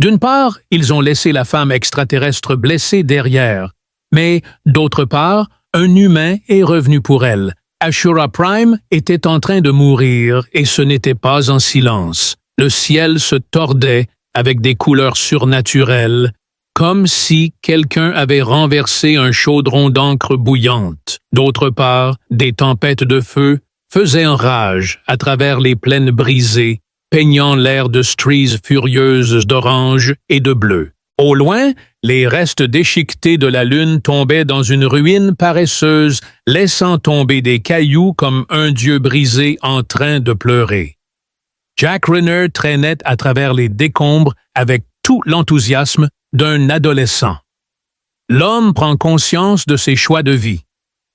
D'une part, ils ont laissé la femme extraterrestre blessée derrière, mais d'autre part, un humain est revenu pour elle. Ashura Prime était en train de mourir et ce n'était pas en silence. Le ciel se tordait avec des couleurs surnaturelles, comme si quelqu'un avait renversé un chaudron d'encre bouillante. D'autre part, des tempêtes de feu faisaient rage à travers les plaines brisées, peignant l'air de stries furieuses d'orange et de bleu. Au loin, les restes déchiquetés de la lune tombaient dans une ruine paresseuse, laissant tomber des cailloux comme un dieu brisé en train de pleurer. Jack Renner traînait à travers les décombres avec tout l'enthousiasme d'un adolescent. L'homme prend conscience de ses choix de vie,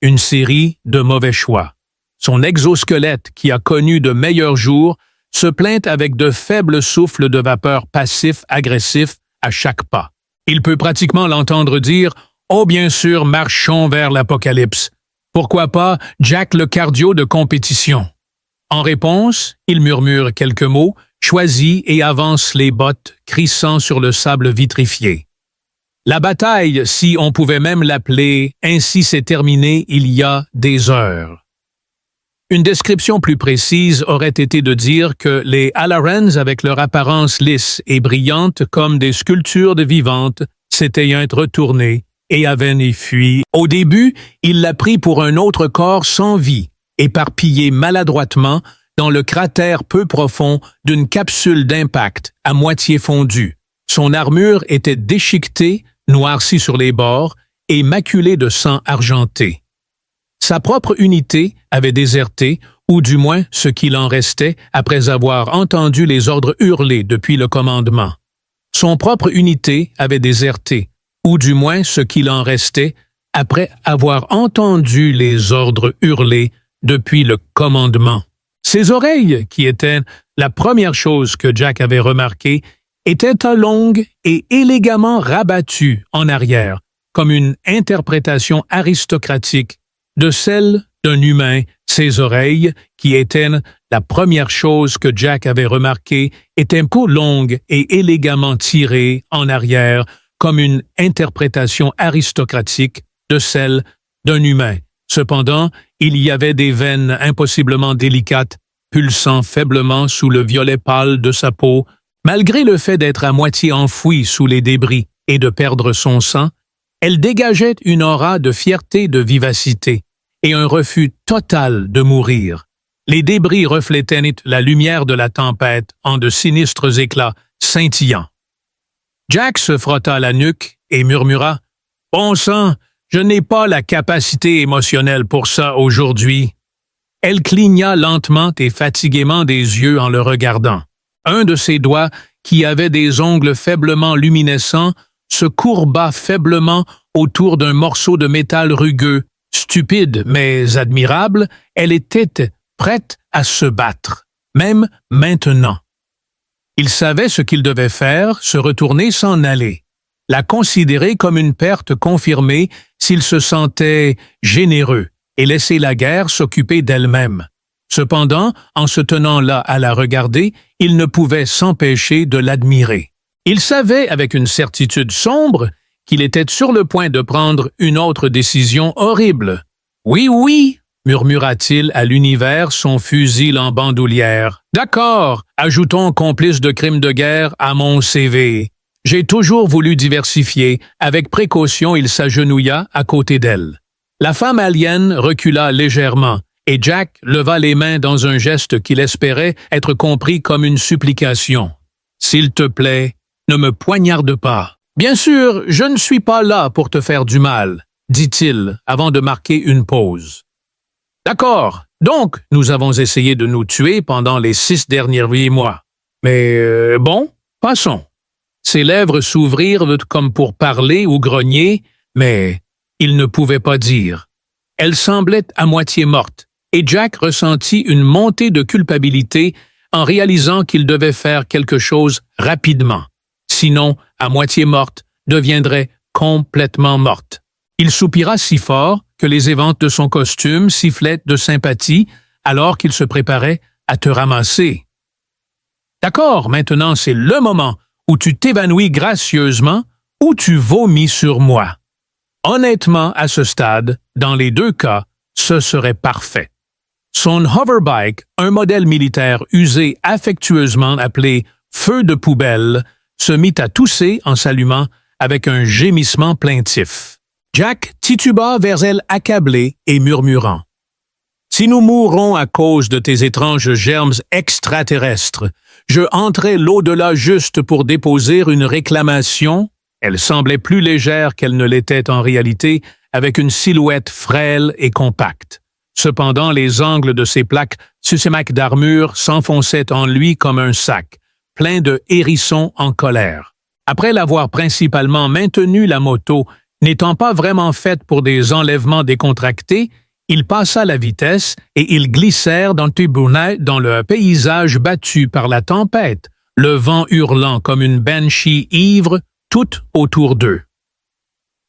une série de mauvais choix. Son exosquelette, qui a connu de meilleurs jours, se plaint avec de faibles souffles de vapeur passifs-agressifs à chaque pas. Il peut pratiquement l'entendre dire « Oh bien sûr, marchons vers l'apocalypse. Pourquoi pas Jack le cardio de compétition ?» En réponse, il murmure quelques mots, choisit et avance les bottes, crissant sur le sable vitrifié. La bataille, si on pouvait même l'appeler, ainsi s'est terminée il y a des heures. Une description plus précise aurait été de dire que les Hallarans, avec leur apparence lisse et brillante comme des sculptures de vivantes, s'étaient retournés et avaient fui. Au début, il l'a pris pour un autre corps sans vie, éparpillé maladroitement dans le cratère peu profond d'une capsule d'impact à moitié fondue. Son armure était déchiquetée, noircie sur les bords et maculée de sang argenté. Sa propre unité avait déserté, ou du moins ce qu'il en restait après avoir entendu les ordres hurlés depuis le commandement. Son propre unité avait déserté, ou du moins ce qu'il en restait après avoir entendu les ordres hurlés depuis le commandement. Ses oreilles, qui étaient la première chose que Jack avait remarquée, étaient longues et élégamment rabattues en arrière, comme une interprétation aristocratique de celle d'un humain. Ses oreilles, qui étaient la première chose que Jack avait remarquée, étaient peu longues et élégamment tirées en arrière, comme une interprétation aristocratique de celle d'un humain. Cependant, il y avait des veines impossiblement délicates, pulsant faiblement sous le violet pâle de sa peau. Malgré le fait d'être à moitié enfouie sous les débris et de perdre son sang, elle dégageait une aura de fierté, de vivacité et un refus total de mourir. Les débris reflétaient la lumière de la tempête en de sinistres éclats scintillants. Jack se frotta la nuque et murmura « Bon sang, je n'ai pas la capacité émotionnelle pour ça aujourd'hui. » Elle cligna lentement et fatiguément des yeux en le regardant. Un de ses doigts, qui avait des ongles faiblement luminescents, se courba faiblement autour d'un morceau de métal rugueux. Stupide mais admirable, elle était prête à se battre, même maintenant. Il savait ce qu'il devait faire, se retourner, s'en aller, la considérer comme une perte confirmée s'il se sentait généreux et laisser la guerre s'occuper d'elle-même. Cependant, en se tenant là à la regarder, il ne pouvait s'empêcher de l'admirer. Il savait avec une certitude sombre qu'il était sur le point de prendre une autre décision horrible. « Oui, oui !» murmura-t-il à l'univers, son fusil en bandoulière. « D'accord, ajoutons complice de crimes de guerre à mon CV. J'ai toujours voulu diversifier. » Avec précaution, il s'agenouilla à côté d'elle. La femme alien recula légèrement, et Jack leva les mains dans un geste qu'il espérait être compris comme une supplication. « S'il te plaît, ne me poignarde pas. »« Bien sûr, je ne suis pas là pour te faire du mal, » dit-il avant de marquer une pause. « D'accord, donc nous avons essayé de nous tuer pendant les 6 derniers mois. Mais bon, passons. » Ses lèvres s'ouvrirent comme pour parler ou grogner, mais il ne pouvait pas dire. Elle semblait à moitié morte, et Jack ressentit une montée de culpabilité en réalisant qu'il devait faire quelque chose rapidement. Sinon, à moitié morte, deviendrait complètement morte. Il soupira si fort que les éventes de son costume sifflaient de sympathie alors qu'il se préparait à te ramasser. « D'accord, maintenant c'est le moment ou tu t'évanouis gracieusement, ou tu vomis sur moi. Honnêtement, à ce stade, dans les deux cas, ce serait parfait. Son hoverbike, un modèle militaire usé affectueusement appelé « feu de poubelle », se mit à tousser en s'allumant avec un gémissement plaintif. Jack tituba vers elle accablé et murmurant. « Si nous mourons à cause de tes étranges germes extraterrestres, je entrai l'au-delà juste pour déposer une réclamation. » Elle semblait plus légère qu'elle ne l'était en réalité, avec une silhouette frêle et compacte. Cependant, les angles de ses plaques sucémaques d'armure s'enfonçaient en lui comme un sac, plein de hérissons en colère. Après l'avoir principalement maintenu la moto, n'étant pas vraiment faite pour des enlèvements décontractés, il passa la vitesse et ils glissèrent dans le paysage battu par la tempête, le vent hurlant comme une banshee ivre tout autour d'eux.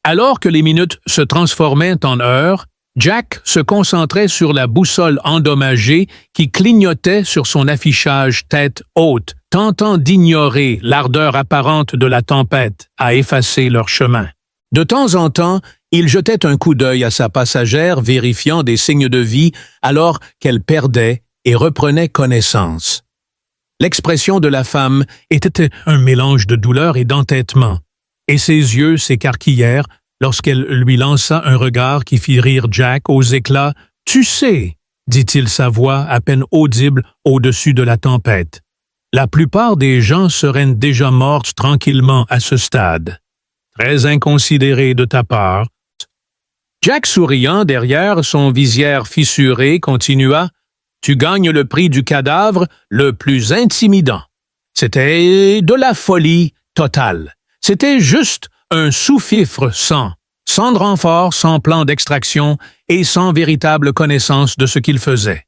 Alors que les minutes se transformaient en heures, Jack se concentrait sur la boussole endommagée qui clignotait sur son affichage tête haute, tentant d'ignorer l'ardeur apparente de la tempête à effacer leur chemin. De temps en temps, il jetait un coup d'œil à sa passagère, vérifiant des signes de vie alors qu'elle perdait et reprenait connaissance. L'expression de la femme était un mélange de douleur et d'entêtement, et ses yeux s'écarquillèrent lorsqu'elle lui lança un regard qui fit rire Jack aux éclats. « Tu sais » dit-il, sa voix à peine audible au-dessus de la tempête. « La plupart des gens seraient déjà morts tranquillement à ce stade. Très inconsidéré de ta part. » Jack, souriant derrière son visière fissuré, continua. « Tu gagnes le prix du cadavre le plus intimidant. » C'était de la folie totale. C'était juste un sous-fifre sans de renfort, sans plan d'extraction et sans véritable connaissance de ce qu'il faisait.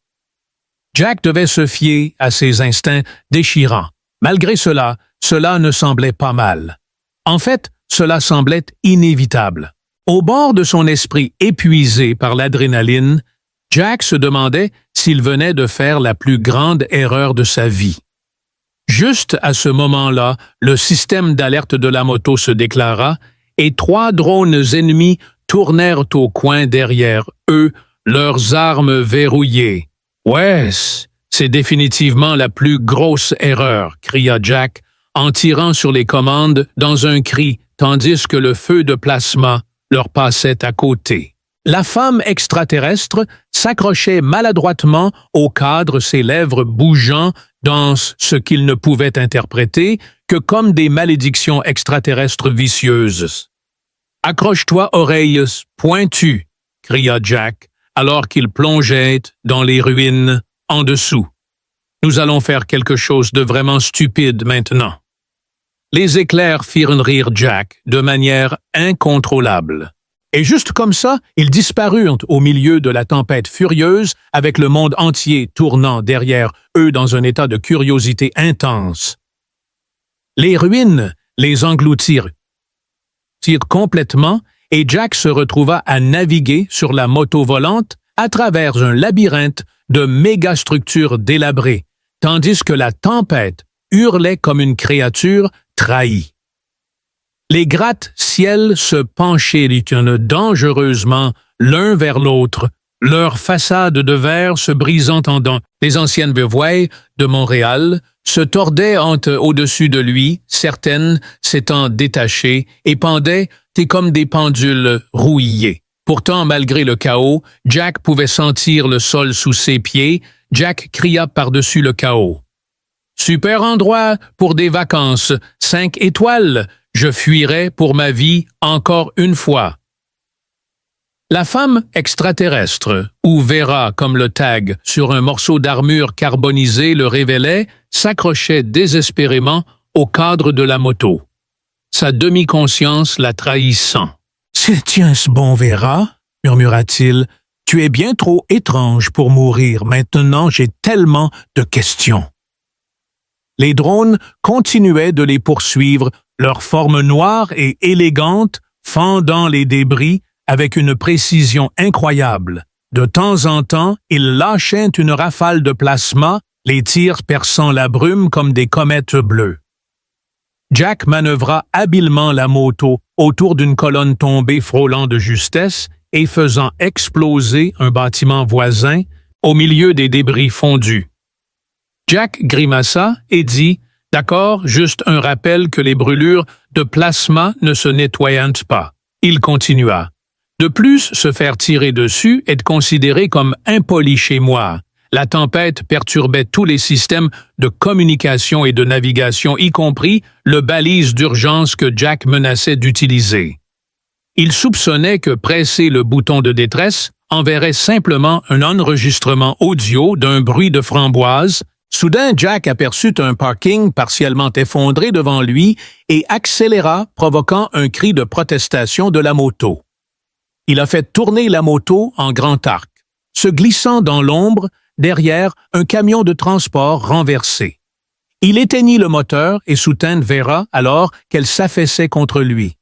Jack devait se fier à ses instincts déchirants. Malgré cela, cela ne semblait pas mal. En fait, cela semblait inévitable. Au bord de son esprit épuisé par l'adrénaline, Jack se demandait s'il venait de faire la plus grande erreur de sa vie. Juste à ce moment-là, le système d'alerte de la moto se déclara et 3 drones ennemis tournèrent au coin derrière eux, leurs armes verrouillées. « Ouais, c'est définitivement la plus grosse erreur » cria Jack, en tirant sur les commandes dans un cri, tandis que le feu de plasma leur passait à côté. La femme extraterrestre s'accrochait maladroitement au cadre, ses lèvres bougeant dans ce qu'il ne pouvait interpréter que comme des malédictions extraterrestres vicieuses. « Accroche-toi, oreilles pointues » cria Jack, alors qu'il plongeait dans les ruines en dessous. « Nous allons faire quelque chose de vraiment stupide maintenant. » Les éclairs firent rire Jack de manière incontrôlable. Et juste comme ça, ils disparurent au milieu de la tempête furieuse, avec le monde entier tournant derrière eux dans un état de curiosité intense. Les ruines les engloutirent complètement et Jack se retrouva à naviguer sur la moto volante à travers un labyrinthe de mégastructures délabrées, tandis que la tempête hurlait comme une créature trahie. Les gratte-ciels se penchaient dangereusement l'un vers l'autre, leurs façades de verre se brisant en dents. Les anciennes voies de Montréal se tordaient au-dessus de lui, certaines s'étant détachées et pendaient comme des pendules rouillées. Pourtant, malgré le chaos, Jack pouvait sentir le sol sous ses pieds. Jack cria par-dessus le chaos. « Super endroit pour des vacances, 5 étoiles. Je fuirai pour ma vie encore une fois. » La femme extraterrestre, ou Vera comme le tag sur un morceau d'armure carbonisée le révélait, s'accrochait désespérément au cadre de la moto, sa demi-conscience la trahissant. « Tiens-ce bon, Vera ?» murmura-t-il. « Tu es bien trop étrange pour mourir. Maintenant, j'ai tellement de questions. » Les drones continuaient de les poursuivre, leur forme noire et élégante fendant les débris avec une précision incroyable. De temps en temps, ils lâchaient une rafale de plasma, les tirs perçant la brume comme des comètes bleues. Jack manœuvra habilement la moto autour d'une colonne tombée frôlant de justesse et faisant exploser un bâtiment voisin au milieu des débris fondus. Jack grimaça et dit « D'accord, juste un rappel que les brûlures de plasma ne se nettoient pas. » Il continua. « De plus, se faire tirer dessus est considéré comme impoli chez moi. La tempête perturbait tous les systèmes de communication et de navigation, y compris le balise d'urgence que Jack menaçait d'utiliser. Il soupçonnait que presser le bouton de détresse enverrait simplement un enregistrement audio d'un bruit de framboise. Soudain, Jack aperçut un parking partiellement effondré devant lui et accéléra, provoquant un cri de protestation de la moto. Il a fait tourner la moto en grand arc, se glissant dans l'ombre derrière un camion de transport renversé. Il éteignit le moteur et soutint Vera alors qu'elle s'affaissait contre lui.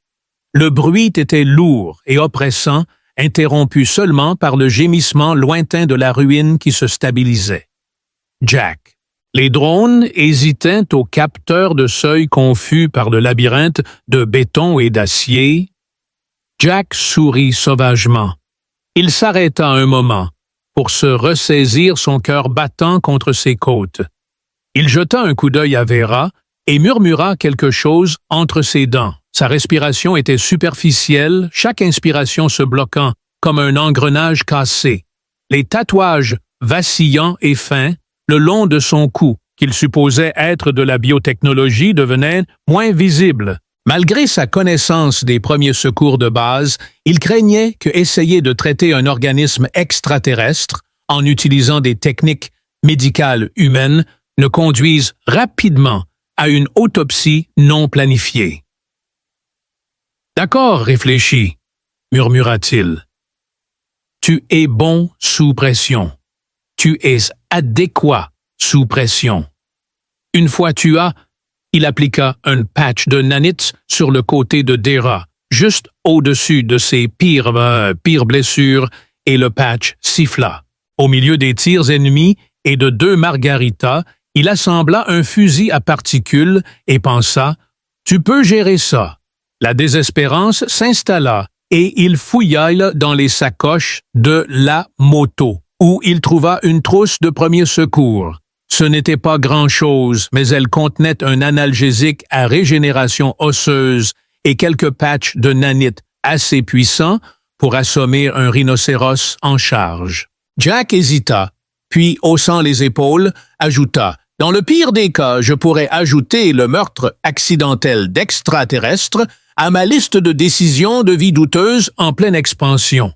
Le bruit était lourd et oppressant, interrompu seulement par le gémissement lointain de la ruine qui se stabilisait. Jack. Les drones hésitaient au capteur de seuil confus par le labyrinthe de béton et d'acier. Jack sourit sauvagement. Il s'arrêta un moment pour se ressaisir, son cœur battant contre ses côtes. Il jeta un coup d'œil à Vera et murmura quelque chose entre ses dents. Sa respiration était superficielle, chaque inspiration se bloquant comme un engrenage cassé. Les tatouages vacillants et fins le long de son cou, qu'il supposait être de la biotechnologie, devenaient moins visibles. Malgré sa connaissance des premiers secours de base, il craignait que essayer de traiter un organisme extraterrestre en utilisant des techniques médicales humaines ne conduise rapidement à une autopsie non planifiée. « D'accord, réfléchis, » murmura-t-il. « Tu es bon sous pression. Tu es adéquat sous pression. Une fois tu as... » Il appliqua un patch de nanite sur le côté de Dera, juste au-dessus de ses pires blessures, et le patch siffla. Au milieu des tirs ennemis et de 2 margaritas, il assembla un fusil à particules et pensa « Tu peux gérer ça ». La désespérance s'installa et il fouilla dans les sacoches de la moto, où il trouva une trousse de premiers secours. Ce n'était pas grand-chose, mais elle contenait un analgésique à régénération osseuse et quelques patchs de nanite assez puissants pour assommer un rhinocéros en charge. Jack hésita, puis, haussant les épaules, ajouta « Dans le pire des cas, je pourrais ajouter le meurtre accidentel d'extraterrestres à ma liste de décisions de vie douteuse en pleine expansion. »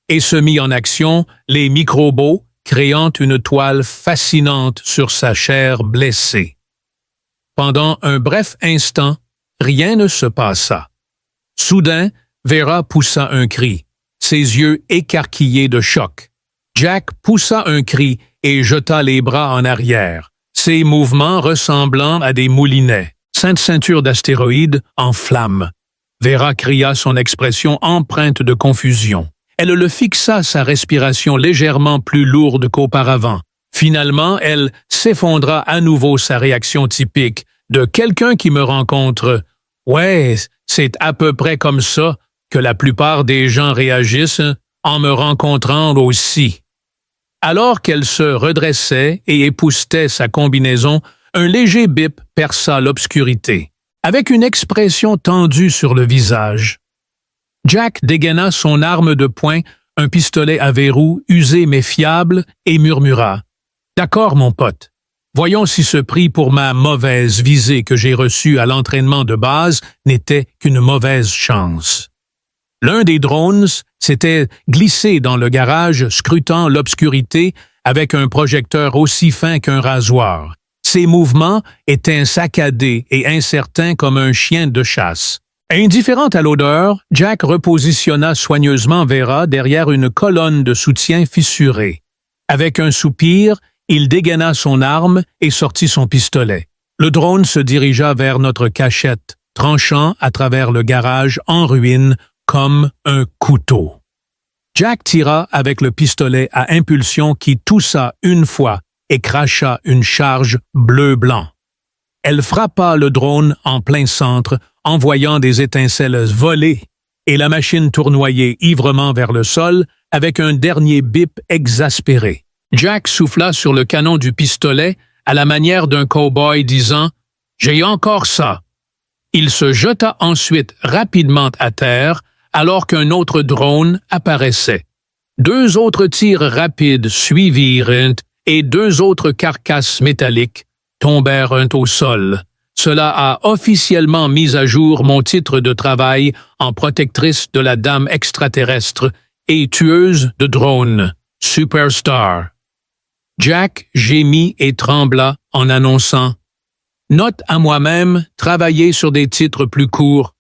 Et se mit en action les microbos, créant une toile fascinante sur sa chair blessée. Pendant un bref instant, rien ne se passa. Soudain, Vera poussa un cri, ses yeux écarquillés de choc. Jack poussa un cri et jeta les bras en arrière, ses mouvements ressemblant à des moulinets. Sainte ceinture d'astéroïdes en flammes. Vera cria, son expression empreinte de confusion. Elle le fixa, sa respiration légèrement plus lourde qu'auparavant. Finalement, elle s'effondra à nouveau, sa réaction typique de quelqu'un qui me rencontre. « Ouais, c'est à peu près comme ça que la plupart des gens réagissent en me rencontrant aussi. » Alors qu'elle se redressait et époussetait sa combinaison, un léger bip perça l'obscurité, avec une expression tendue sur le visage. Jack dégaina son arme de poing, un pistolet à verrou usé mais fiable, et murmura « D'accord, mon pote. Voyons si ce prix pour ma mauvaise visée que j'ai reçue à l'entraînement de base n'était qu'une mauvaise chance. » L'un des drones s'était glissé dans le garage, scrutant l'obscurité avec un projecteur aussi fin qu'un rasoir. Ses mouvements étaient saccadés et incertains comme un chien de chasse. Indifférent à l'odeur, Jack repositionna soigneusement Vera derrière une colonne de soutien fissurée. Avec un soupir, il dégaina son arme et sortit son pistolet. Le drone se dirigea vers notre cachette, tranchant à travers le garage en ruine comme un couteau. Jack tira avec le pistolet à impulsion qui toussa une fois et cracha une charge bleu-blanc. Elle frappa le drone en plein centre, envoyant des étincelles volées, et la machine tournoyait ivrement vers le sol avec un dernier bip exaspéré. Jack souffla sur le canon du pistolet à la manière d'un cow-boy disant « J'ai encore ça ». Il se jeta ensuite rapidement à terre alors qu'un autre drone apparaissait. 2 autres tirs rapides suivirent et 2 autres carcasses métalliques tombèrent au sol. Cela a officiellement mis à jour mon titre de travail en protectrice de la dame extraterrestre et tueuse de drones, Superstar. Jack gémit et trembla en annonçant « Note à moi-même, travailler sur des titres plus courts. »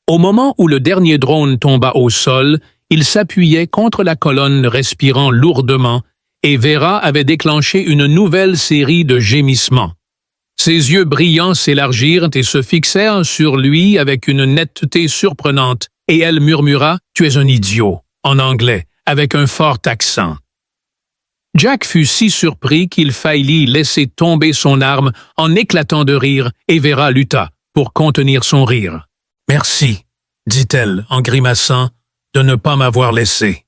Au moment où le dernier drone tomba au sol, il s'appuyait contre la colonne respirant lourdement et Vera avait déclenché une nouvelle série de gémissements. Ses yeux brillants s'élargirent et se fixèrent sur lui avec une netteté surprenante, et elle murmura « Tu es un idiot » en anglais, avec un fort accent. Jack fut si surpris qu'il faillit laisser tomber son arme en éclatant de rire, et Vera lutta pour contenir son rire. « Merci », dit-elle en grimaçant, « de ne pas m'avoir laissé. »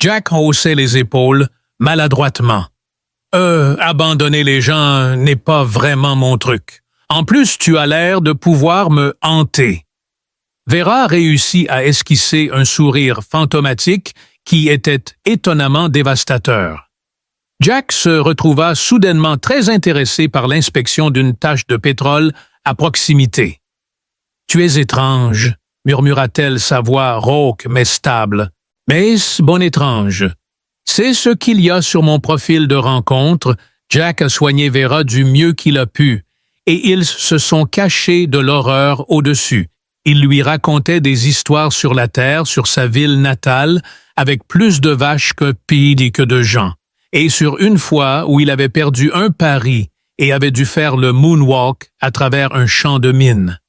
Jack haussait les épaules, maladroitement. « Abandonner les gens n'est pas vraiment mon truc. En plus, tu as l'air de pouvoir me hanter. » Vera réussit à esquisser un sourire fantomatique qui était étonnamment dévastateur. Jack se retrouva soudainement très intéressé par l'inspection d'une tache de pétrole à proximité. « Tu es étrange », murmura-t-elle sa voix rauque mais stable. « Mais bon étrange. » C'est ce qu'il y a sur mon profil de rencontre. Jack a soigné Vera du mieux qu'il a pu, et ils se sont cachés de l'horreur au-dessus. Il lui racontait des histoires sur la Terre, sur sa ville natale, avec plus de vaches que Pete et que de gens, et sur une fois où il avait perdu un pari et avait dû faire le moonwalk à travers un champ de mine.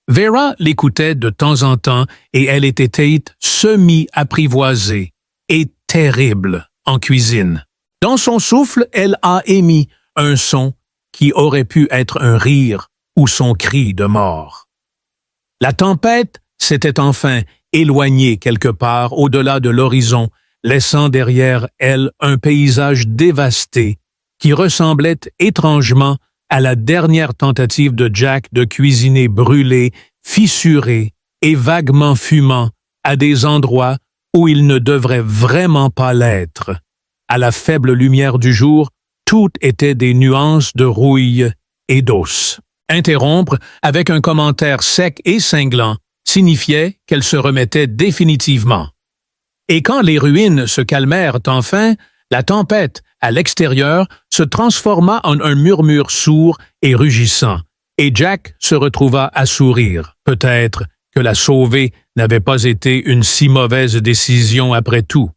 Vera l'écoutait de temps en temps et elle était semi-apprivoisée et terrible en cuisine. Dans son souffle, elle a émis un son qui aurait pu être un rire ou son cri de mort. La tempête s'était enfin éloignée quelque part au-delà de l'horizon, laissant derrière elle un paysage dévasté qui ressemblait étrangement à la dernière tentative de Jack de cuisiner brûlé, fissuré et vaguement fumant à des endroits où il ne devrait vraiment pas l'être. À la faible lumière du jour, tout était des nuances de rouille et d'os. Interrompre avec un commentaire sec et cinglant signifiait qu'elle se remettait définitivement. Et quand les ruines se calmèrent enfin, la tempête à l'extérieur se transforma en un murmure sourd et rugissant, et Jack se retrouva à sourire. Peut-être que la sauver n'avait pas été une si mauvaise décision après tout.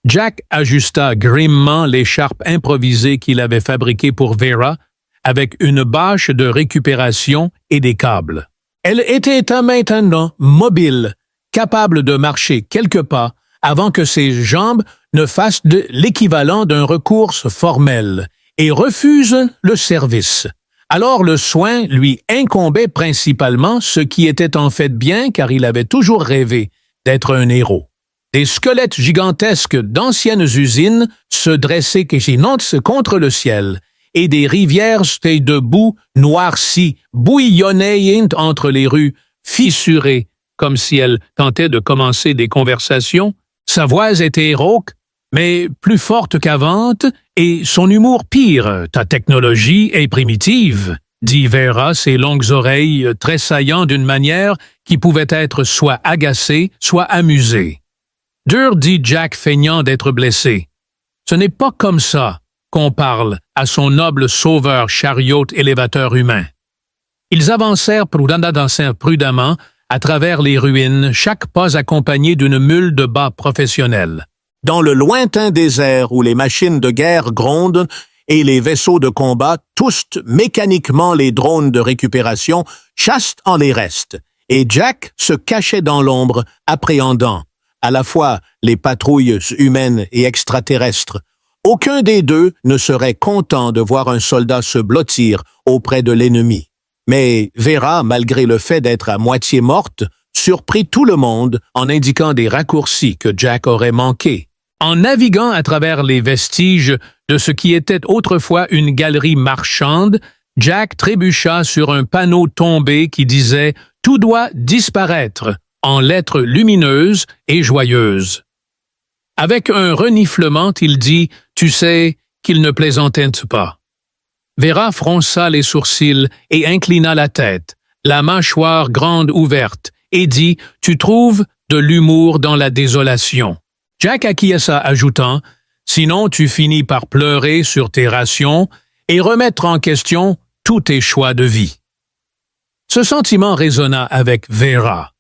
Jack ajusta grimement l'écharpe improvisée qu'il avait fabriquée pour Vera avec une bâche de récupération et des câbles. Elle était maintenant mobile, capable de marcher quelques pas avant que ses jambes ne fassent de l'équivalent d'un recours formel et refusent le service. Alors le soin lui incombait principalement, ce qui était en fait bien car il avait toujours rêvé d'être un héros. Des squelettes gigantesques d'anciennes usines se dressaient contre le ciel, et des rivières de boue noircies bouillonnaient entre les rues, fissurées, comme si elles tentaient de commencer des conversations. Sa voix était rauque, mais plus forte qu'avant, et son humour pire. « Ta technologie est primitive », dit Vera, ses longues oreilles tressaillant d'une manière qui pouvait être soit agacée, soit amusée. « Dur, dit Jack, feignant d'être blessé. Ce n'est pas comme ça qu'on parle à son noble sauveur chariot élévateur humain. » Ils avancèrent prudemment à travers les ruines, chaque pas accompagné d'une mule de bas professionnelle. Dans le lointain désert où les machines de guerre grondent et les vaisseaux de combat toussent mécaniquement les drones de récupération, chassent en les restes, et Jack se cachait dans l'ombre, appréhendant à la fois les patrouilles humaines et extraterrestres, Aucun des deux ne serait content de voir un soldat se blottir auprès de l'ennemi. Mais Vera, malgré le fait d'être à moitié morte, surprit tout le monde en indiquant des raccourcis que Jack aurait manqués. En naviguant à travers les vestiges de ce qui était autrefois une galerie marchande, Jack trébucha sur un panneau tombé qui disait « Tout doit disparaître » en lettres lumineuses et joyeuses. Avec un reniflement, il dit « Tu sais qu'il ne plaisantait pas ». Vera fronça les sourcils et inclina la tête, la mâchoire grande ouverte, et dit « Tu trouves de l'humour dans la désolation ». Jack acquiesça, ajoutant « Sinon tu finis par pleurer sur tes rations et remettre en question tous tes choix de vie. » Ce sentiment résonna avec Vera.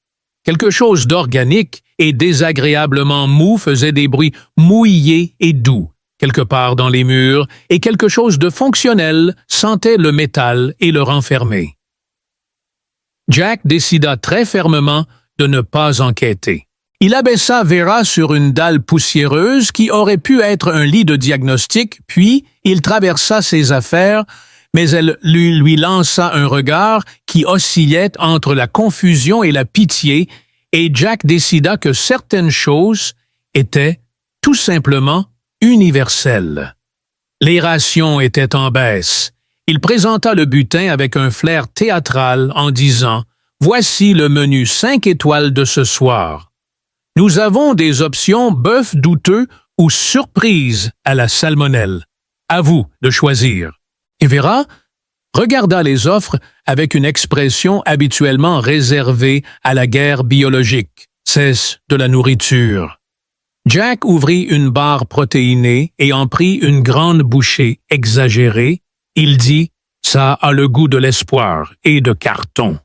Quelque chose d'organique et désagréablement mou faisait des bruits mouillés et doux, quelque part dans les murs, et quelque chose de fonctionnel sentait le métal et le renfermer. Jack décida très fermement de ne pas enquêter. Il abaissa Vera sur une dalle poussiéreuse qui aurait pu être un lit de diagnostic, puis il traversa ses affaires, mais elle lui lança un regard qui oscillait entre la confusion et la pitié, et Jack décida que certaines choses étaient tout simplement universelles. Les rations étaient en baisse. Il présenta le butin avec un flair théâtral en disant « Voici le menu 5 étoiles de ce soir. Nous avons des options bœuf douteux ou surprise à la salmonelle. À vous de choisir. » Et Vera regarda les offres avec une expression habituellement réservée à la guerre biologique. C'est de la nourriture. Jack ouvrit une barre protéinée et en prit une grande bouchée exagérée. Il dit « Ça a le goût de l'espoir et de carton. »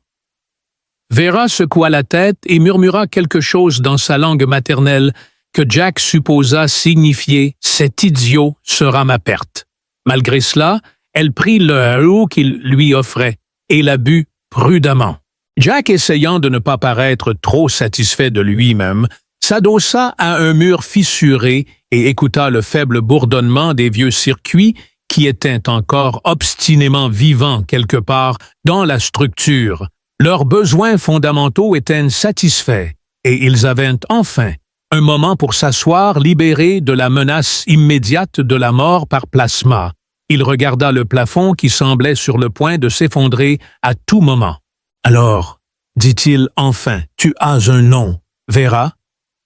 Vera secoua la tête et murmura quelque chose dans sa langue maternelle que Jack supposa signifier « Cet idiot sera ma perte ». Malgré cela, elle prit le eau qu'il lui offrait et la but prudemment. Jack, essayant de ne pas paraître trop satisfait de lui-même, s'adossa à un mur fissuré et écouta le faible bourdonnement des vieux circuits qui étaient encore obstinément vivants quelque part dans la structure. Leurs besoins fondamentaux étaient satisfaits et ils avaient enfin un moment pour s'asseoir libérés de la menace immédiate de la mort par plasma. Il regarda le plafond qui semblait sur le point de s'effondrer à tout moment. « Alors, dit-il enfin, tu as un nom, Vera ?»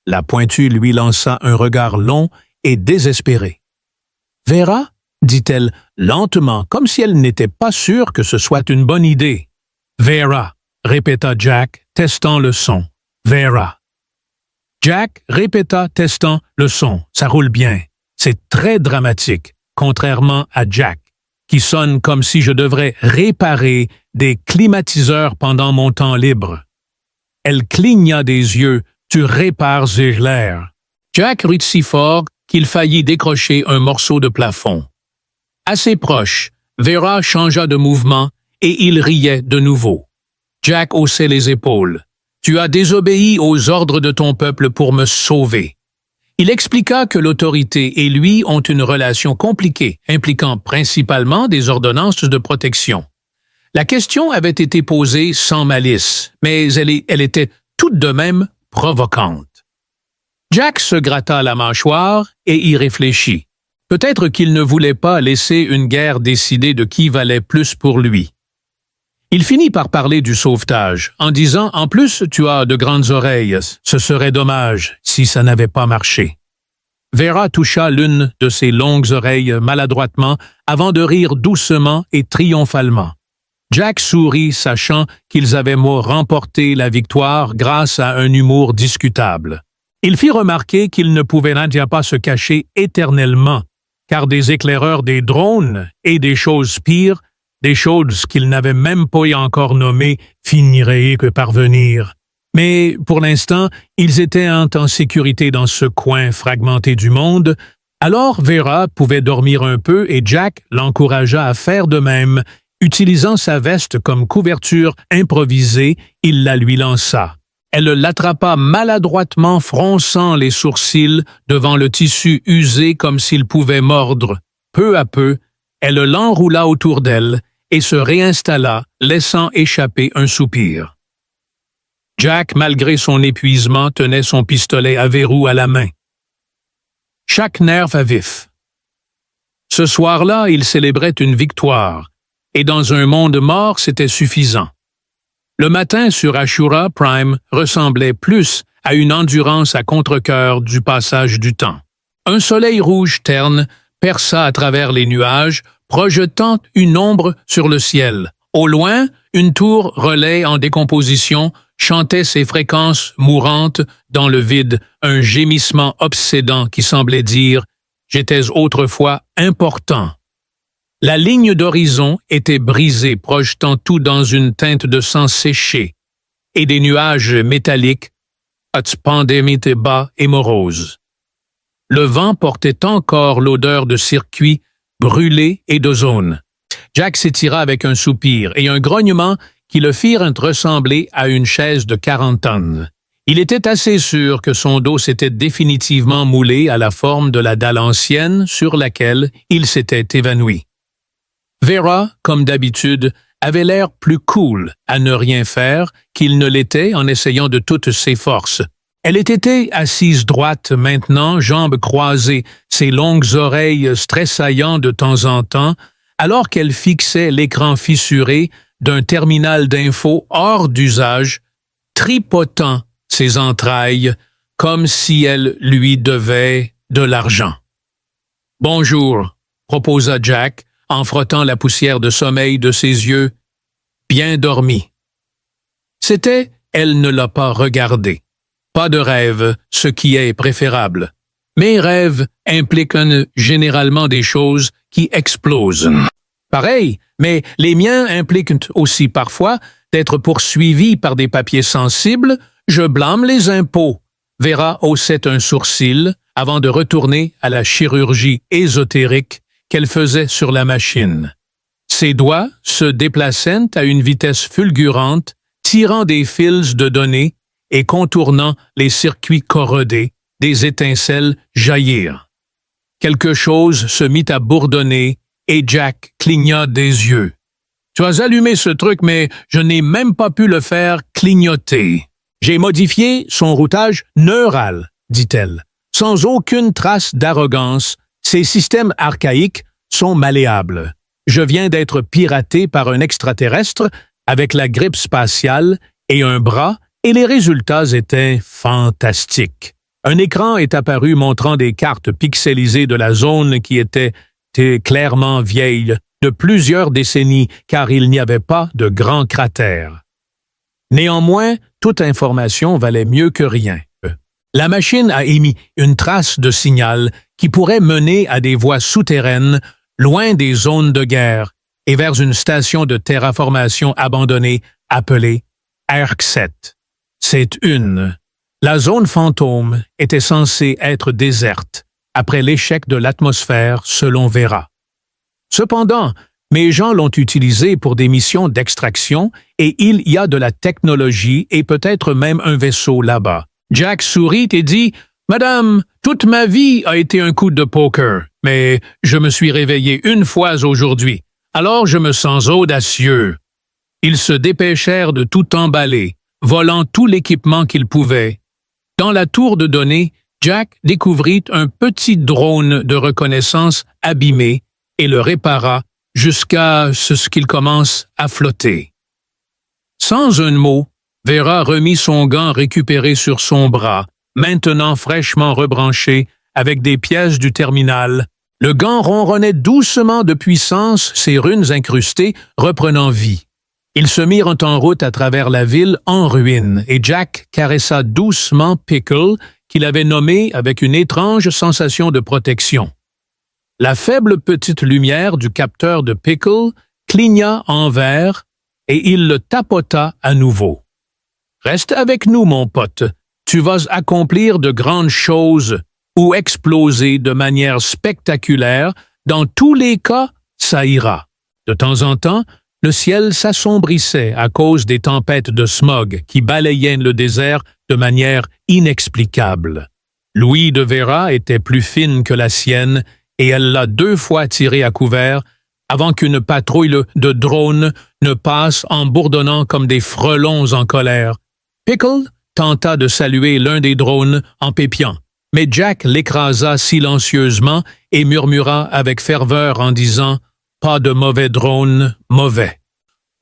La pointue lui lança un regard long et désespéré. « Vera ?» dit-elle lentement, comme si elle n'était pas sûre que ce soit une bonne idée. « Vera » répéta Jack, testant le son. « Vera. » Jack répéta, testant le son. « Ça roule bien. C'est très dramatique, contrairement à Jack, qui sonne comme si je devrais réparer des climatiseurs pendant mon temps libre. » Elle cligna des yeux. « Tu répares l'air. » Jack rit si fort qu'il faillit décrocher un morceau de plafond. Assez proche, Vera changea de mouvement et il riait de nouveau. Jack haussait les épaules. « Tu as désobéi aux ordres de ton peuple pour me sauver. » Il expliqua que l'autorité et lui ont une relation compliquée, impliquant principalement des ordonnances de protection. La question avait été posée sans malice, mais elle était tout de même provocante. Jack se gratta la mâchoire et y réfléchit. Peut-être qu'il ne voulait pas laisser une guerre décider de qui valait plus pour lui. Il finit par parler du sauvetage, en disant « En plus, tu as de grandes oreilles. Ce serait dommage si ça n'avait pas marché. » Vera toucha l'une de ses longues oreilles maladroitement avant de rire doucement et triomphalement. Jack sourit, sachant qu'ils avaient remporté la victoire grâce à un humour discutable. Il fit remarquer qu'il ne pouvait pas se cacher éternellement, car des éclaireurs des drones et des choses pires, des choses qu'il n'avait même pas encore nommées, finiraient que par venir. Mais pour l'instant, ils étaient en sécurité dans ce coin fragmenté du monde, alors Vera pouvait dormir un peu et Jack l'encouragea à faire de même. Utilisant sa veste comme couverture improvisée, il la lui lança. Elle l'attrapa maladroitement, fronçant les sourcils devant le tissu usé comme s'il pouvait mordre. Peu à peu, elle l'enroula autour d'elle et se réinstalla, laissant échapper un soupir. Jack, malgré son épuisement, tenait son pistolet à verrou à la main. Chaque nerf à vif. Ce soir-là, il célébrait une victoire, et dans un monde mort, c'était suffisant. Le matin sur Ashura Prime ressemblait plus à une endurance à contre-cœur du passage du temps. Un soleil rouge terne perça à travers les nuages, projetant une ombre sur le ciel. Au loin, une tour relais en décomposition chantait ses fréquences mourantes dans le vide, un gémissement obsédant qui semblait dire « J'étais autrefois important ». La ligne d'horizon était brisée, projetant tout dans une teinte de sang séché, et des nuages métalliques pendaient bas et moroses. Le vent portait encore l'odeur de circuits brûlés et d'ozone. Jack s'étira avec un soupir et un grognement qui le firent ressembler à une chaise de 40 tonnes. Il était assez sûr que son dos s'était définitivement moulé à la forme de la dalle ancienne sur laquelle il s'était évanoui. Vera, comme d'habitude, avait l'air plus cool à ne rien faire qu'il ne l'était en essayant de toutes ses forces. Elle était assise droite maintenant, jambes croisées, ses longues oreilles stressaillant de temps en temps, alors qu'elle fixait l'écran fissuré d'un terminal d'info hors d'usage, tripotant ses entrailles comme si elle lui devait de l'argent. « Bonjour », proposa Jack, en frottant la poussière de sommeil de ses yeux, bien dormi. C'était « elle ne l'a pas regardé ». Pas de rêve, ce qui est préférable. Mes rêves impliquent généralement des choses qui explosent. Pareil, mais les miens impliquent aussi parfois d'être poursuivi par des papiers sensibles. Je blâme les impôts. Vera haussait un sourcil avant de retourner à la chirurgie ésotérique qu'elle faisait sur la machine. Ses doigts se déplaçaient à une vitesse fulgurante, tirant des fils de données et contournant les circuits corrodés, des étincelles jaillirent. Quelque chose se mit à bourdonner et Jack cligna des yeux. « Tu as allumé ce truc, mais je n'ai même pas pu le faire clignoter. J'ai modifié son routage neural, dit-elle. Sans aucune trace d'arrogance, ces systèmes archaïques sont malléables. Je viens d'être piraté par un extraterrestre avec la grippe spatiale et un bras, et les résultats étaient fantastiques. Un écran est apparu montrant des cartes pixelisées de la zone qui était clairement vieille, de plusieurs décennies, car il n'y avait pas de grands cratères. Néanmoins, toute information valait mieux que rien. La machine a émis une trace de signal qui pourrait mener à des voies souterraines, loin des zones de guerre, et vers une station de terraformation abandonnée appelée ARC-7. La zone fantôme était censée être déserte, après l'échec de l'atmosphère selon Vera. Cependant, mes gens l'ont utilisé pour des missions d'extraction et il y a de la technologie et peut-être même un vaisseau là-bas. Jack sourit et dit « Madame, toute ma vie a été un coup de poker, mais je me suis réveillé une fois aujourd'hui, alors je me sens audacieux. » Ils se dépêchèrent de tout emballer, volant tout l'équipement qu'ils pouvaient. Dans la tour de données, Jack découvrit un petit drone de reconnaissance abîmé et le répara jusqu'à ce qu'il commence à flotter. Sans un mot, Vera remit son gant récupéré sur son bras, maintenant fraîchement rebranché avec des pièces du terminal. Le gant ronronnait doucement de puissance, ses runes incrustées reprenant vie. Ils se mirent en route à travers la ville en ruine, et Jack caressa doucement Pickle, qu'il avait nommé avec une étrange sensation de protection. La faible petite lumière du capteur de Pickle cligna en vert, et il le tapota à nouveau. « Reste avec nous, mon pote. Tu vas accomplir de grandes choses ou exploser de manière spectaculaire. Dans tous les cas, ça ira. De temps en temps, le ciel s'assombrissait à cause des tempêtes de smog qui balayaient le désert de manière inexplicable. L'ouïe de Vera était plus fine que la sienne et elle l'a 2 fois tiré à couvert avant qu'une patrouille de drones ne passe en bourdonnant comme des frelons en colère. Pickle tenta de saluer l'un des drones en pépiant, mais Jack l'écrasa silencieusement et murmura avec ferveur en disant « Pas de mauvais drone, mauvais ».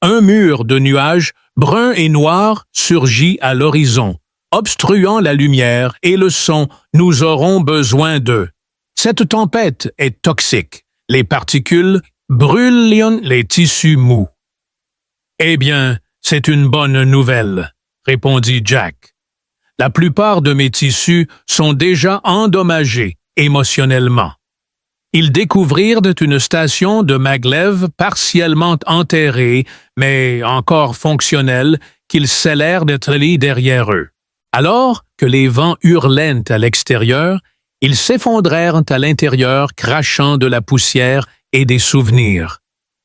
Un mur de nuages bruns et noirs surgit à l'horizon, obstruant la lumière et le son « Nous aurons besoin d'eux ». Cette tempête est toxique. Les particules brûlent les tissus mous. « Eh bien, c'est une bonne nouvelle », répondit Jack. « La plupart de mes tissus sont déjà endommagés émotionnellement. » Ils découvrirent une station de maglev partiellement enterrée, mais encore fonctionnelle, qu'ils scellèrent de trellis derrière eux. Alors que les vents hurlaient à l'extérieur, ils s'effondrèrent à l'intérieur, crachant de la poussière et des souvenirs.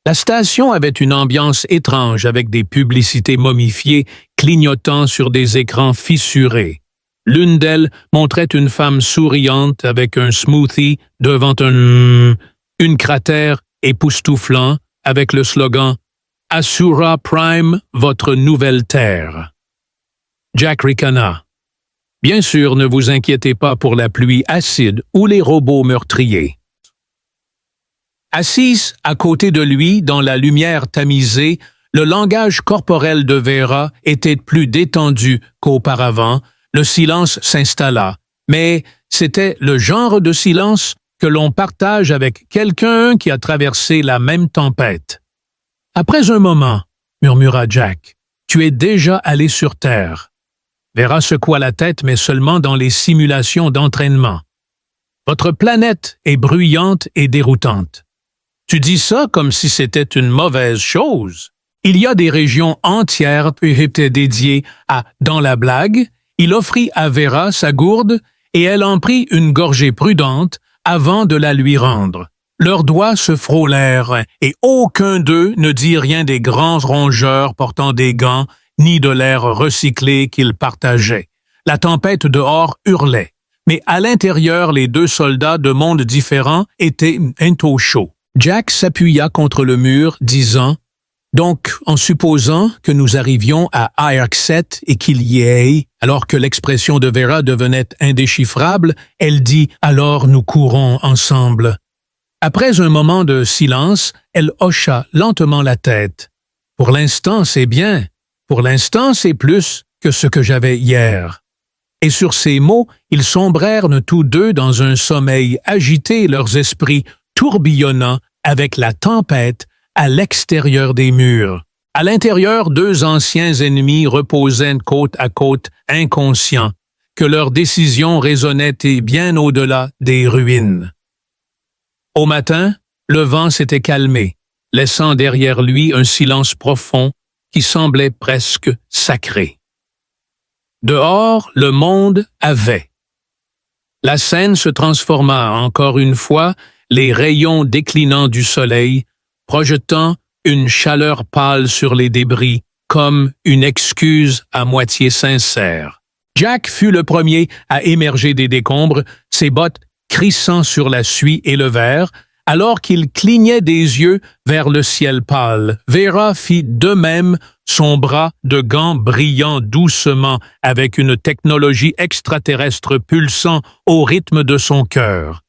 La station avait une ambiance étrange avec des publicités momifiées clignotant sur des écrans fissurés. L'une d'elles montrait une femme souriante avec un smoothie devant une cratère époustouflant avec le slogan « Ashura Prime, votre nouvelle terre ». Jack ricana. « Bien sûr, ne vous inquiétez pas pour la pluie acide ou les robots meurtriers. » Assise à côté de lui dans la lumière tamisée, le langage corporel de Vera était plus détendu qu'auparavant. Le silence s'installa, mais c'était le genre de silence que l'on partage avec quelqu'un qui a traversé la même tempête. « Après un moment, » murmura Jack, « tu es déjà allé sur Terre. » Vera secoua la tête, mais seulement dans les simulations d'entraînement. « Votre planète est bruyante et déroutante. » Tu dis ça comme si c'était une mauvaise chose. Il y a des régions entières dédiées à « dans la blague ». Il offrit à Vera sa gourde et elle en prit une gorgée prudente avant de la lui rendre. Leurs doigts se frôlèrent et aucun d'eux ne dit rien des grands rongeurs portant des gants ni de l'air recyclé qu'ils partageaient. La tempête dehors hurlait, mais à l'intérieur les 2 soldats de mondes différents étaient au chaud. Jack s'appuya contre le mur, disant « Donc, en supposant que nous arrivions à IRC-7 et qu'il y ait, alors que l'expression de Vera devenait indéchiffrable, elle dit « Alors nous courons ensemble ». Après un moment de silence, elle hocha lentement la tête. « Pour l'instant, c'est bien. Pour l'instant, c'est plus que ce que j'avais hier. » Et sur ces mots, ils sombrèrent tous 2 dans un sommeil agité, leurs esprits tourbillonnant avec la tempête à l'extérieur des murs. À l'intérieur, 2 anciens ennemis reposaient côte à côte, inconscients, que leurs décisions résonnaient bien au-delà des ruines. Au matin, le vent s'était calmé, laissant derrière lui un silence profond qui semblait presque sacré. Dehors, le monde avait. La scène se transforma encore une fois, les rayons déclinants du soleil, projetant une chaleur pâle sur les débris, comme une excuse à moitié sincère. Jack fut le premier à émerger des décombres, ses bottes crissant sur la suie et le verre, alors qu'il clignait des yeux vers le ciel pâle. Vera fit de même, son bras de gants brillant doucement avec une technologie extraterrestre pulsant au rythme de son cœur.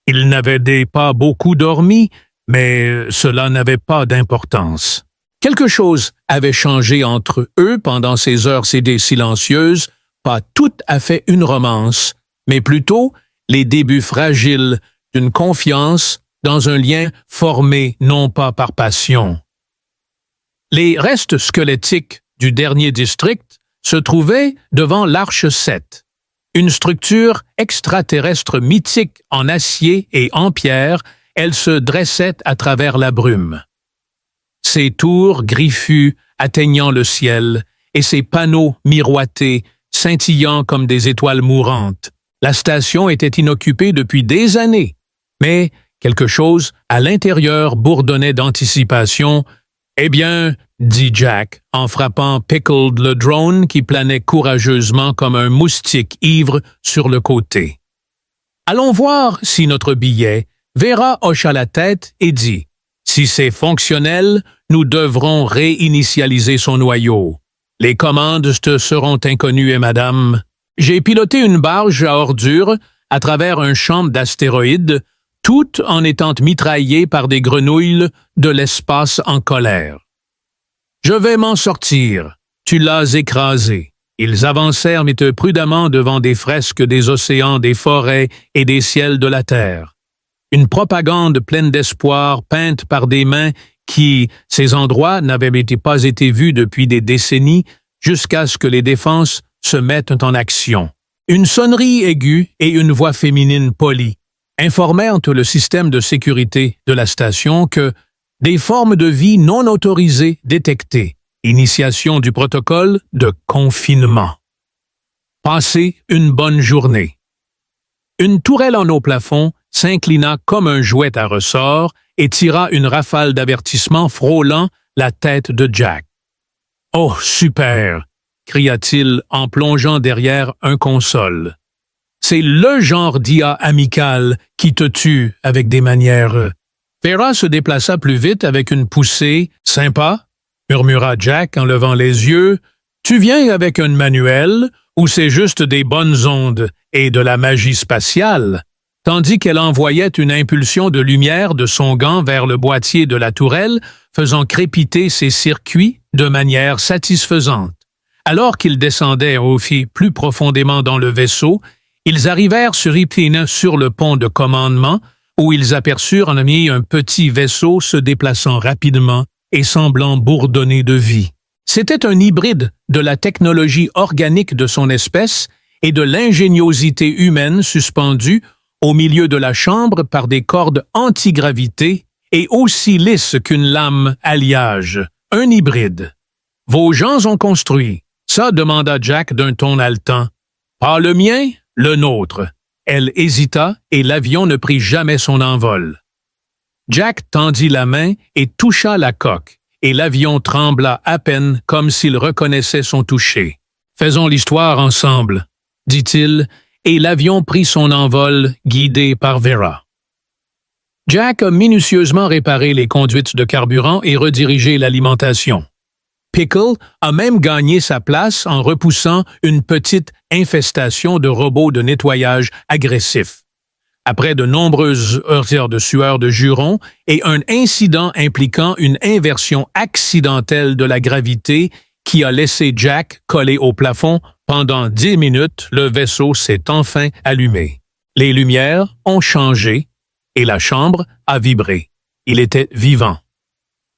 Il n'avait pas beaucoup dormi, mais cela n'avait pas d'importance. Quelque chose avait changé entre eux pendant ces heures silencieuses, pas tout à fait une romance, mais plutôt les débuts fragiles d'une confiance dans un lien formé non pas par passion. Les restes squelettiques du dernier district se trouvaient devant l'Arche 7, une structure extraterrestre mythique en acier et en pierre. Elle se dressait à travers la brume. Ses tours griffues atteignant le ciel et ses panneaux miroités scintillant comme des étoiles mourantes. La station était inoccupée depuis des années, mais quelque chose à l'intérieur bourdonnait d'anticipation. Eh bien, dit Jack, en frappant Pickle le drone qui planait courageusement comme un moustique ivre sur le côté. Allons voir si notre billet. Vera hocha la tête et dit, si c'est fonctionnel, nous devrons réinitialiser son noyau. Les commandes te seront inconnues, madame. J'ai piloté une barge à ordures à travers un champ d'astéroïdes, toutes en étant mitraillées par des grenouilles de l'espace en colère. Je vais m'en sortir. Tu l'as écrasé. Ils avancèrent prudemment devant des fresques des océans, des forêts et des ciels de la terre. Une propagande pleine d'espoir peinte par des mains qui, ces endroits n'avaient pas été vus depuis des décennies jusqu'à ce que les défenses se mettent en action. Une sonnerie aiguë et une voix féminine polie informèrent le système de sécurité de la station que des formes de vie non autorisées détectées. Initiation du protocole de confinement. Passez une bonne journée. Une tourelle en haut plafond s'inclina comme un jouet à ressort et tira une rafale d'avertissement frôlant la tête de Jack. « Oh, super !» cria-t-il en plongeant derrière un console. « C'est le genre d'IA amical qui te tue avec des manières. » Vera se déplaça plus vite avec une poussée. « Sympa ?» murmura Jack en levant les yeux. « Tu viens avec un manuel ou c'est juste des bonnes ondes et de la magie spatiale? » Tandis qu'elle envoyait une impulsion de lumière de son gant vers le boîtier de la tourelle, faisant crépiter ses circuits de manière satisfaisante. Alors qu'ils descendaient plus profondément dans le vaisseau, ils arrivèrent sur Ipine sur le pont de commandement, où ils aperçurent un petit vaisseau se déplaçant rapidement et semblant bourdonner de vie. C'était un hybride de la technologie organique de son espèce et de l'ingéniosité humaine suspendue au milieu de la chambre par des cordes antigravité et aussi lisse qu'une lame alliage. Un hybride. « Vos gens ont construit. » Ça, demanda Jack d'un ton haletant. « Pas le mien, le nôtre. » Elle hésita et l'avion ne prit jamais son envol. Jack tendit la main et toucha la coque, et l'avion trembla à peine comme s'il reconnaissait son toucher. « Faisons l'histoire ensemble, » dit-il, et l'avion prit son envol, guidé par Vera. Jack a minutieusement réparé les conduites de carburant et redirigé l'alimentation. Pickle a même gagné sa place en repoussant une petite infestation de robots de nettoyage agressifs. Après de nombreuses heures de sueur de juron et un incident impliquant une inversion accidentelle de la gravité qui a laissé Jack collé au plafond, pendant 10 minutes, le vaisseau s'est enfin allumé. Les lumières ont changé et la chambre a vibré. Il était vivant.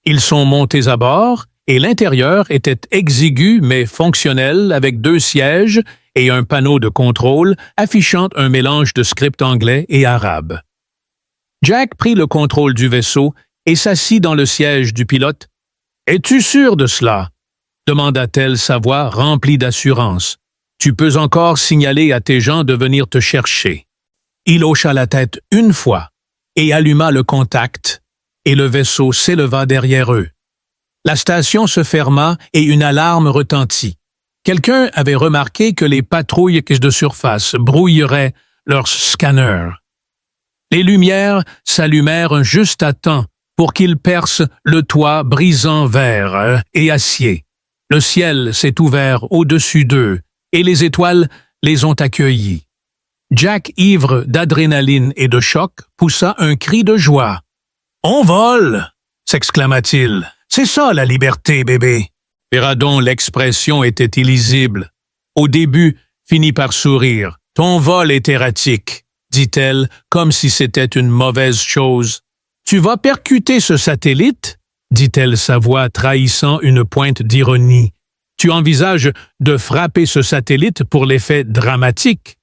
Ils sont montés à bord et l'intérieur était exigu mais fonctionnel avec 2 sièges et un panneau de contrôle affichant un mélange de script anglais et arabe. Jack prit le contrôle du vaisseau et s'assit dans le siège du pilote. « Es-tu sûr de cela? » demanda-t-elle sa voix remplie d'assurance. « Tu peux encore signaler à tes gens de venir te chercher. » Il hocha la tête une fois et alluma le contact, et le vaisseau s'éleva derrière eux. La station se ferma et une alarme retentit. Quelqu'un avait remarqué que les patrouilles de surface brouilleraient leurs scanners. Les lumières s'allumèrent juste à temps pour qu'ils percent le toit brisant verre et acier. Le ciel s'est ouvert au-dessus d'eux et les étoiles les ont accueillis. Jack, ivre d'adrénaline et de choc, poussa un cri de joie. « On vole !» s'exclama-t-il. « C'est ça la liberté, bébé !» Vera, dont l'expression était illisible, au début finit par sourire. « Ton vol est erratique », dit-elle, comme si c'était une mauvaise chose. « Tu vas percuter ce satellite ?» dit-elle, sa voix trahissant une pointe d'ironie. « Tu envisages de frapper ce satellite pour l'effet dramatique. »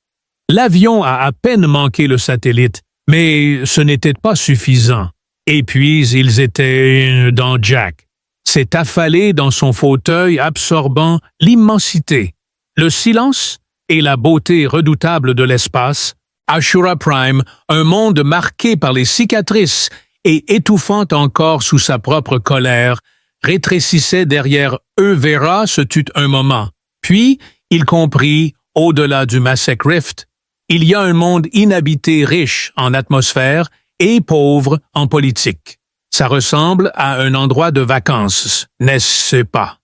L'avion a à peine manqué le satellite, mais ce n'était pas suffisant. Et puis, ils étaient dans Jack. S'est affalé dans son fauteuil, absorbant l'immensité, le silence et la beauté redoutable de l'espace. Ashura Prime, un monde marqué par les cicatrices et étouffant encore sous sa propre colère, rétrécissait derrière eux, Vera se tut un moment. Puis, il comprit, au-delà du Masek Rift, il y a un monde inhabité riche en atmosphère et pauvre en politique. Ça ressemble à un endroit de vacances, n'est-ce pas?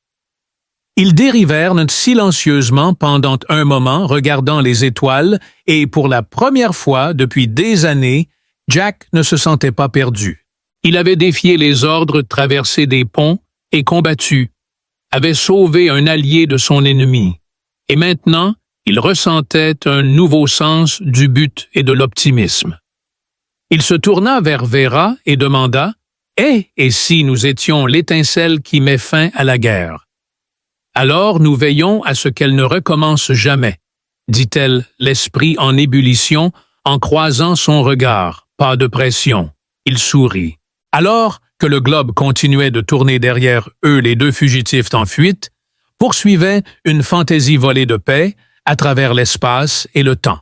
Ils dérivèrent silencieusement pendant un moment, regardant les étoiles, et pour la première fois depuis des années, Jack ne se sentait pas perdu. Il avait défié les ordres, traversé des ponts et combattu, avait sauvé un allié de son ennemi. Et maintenant, il ressentait un nouveau sens du but et de l'optimisme. Il se tourna vers Vera et demanda « Et si nous étions l'étincelle qui met fin à la guerre? Alors nous veillons à ce qu'elle ne recommence jamais, dit-elle, l'esprit en ébullition, en croisant son regard. Pas de pression. » Il sourit. Alors que le globe continuait de tourner derrière eux, les deux fugitifs en fuite poursuivaient une fantaisie volée de paix à travers l'espace et le temps.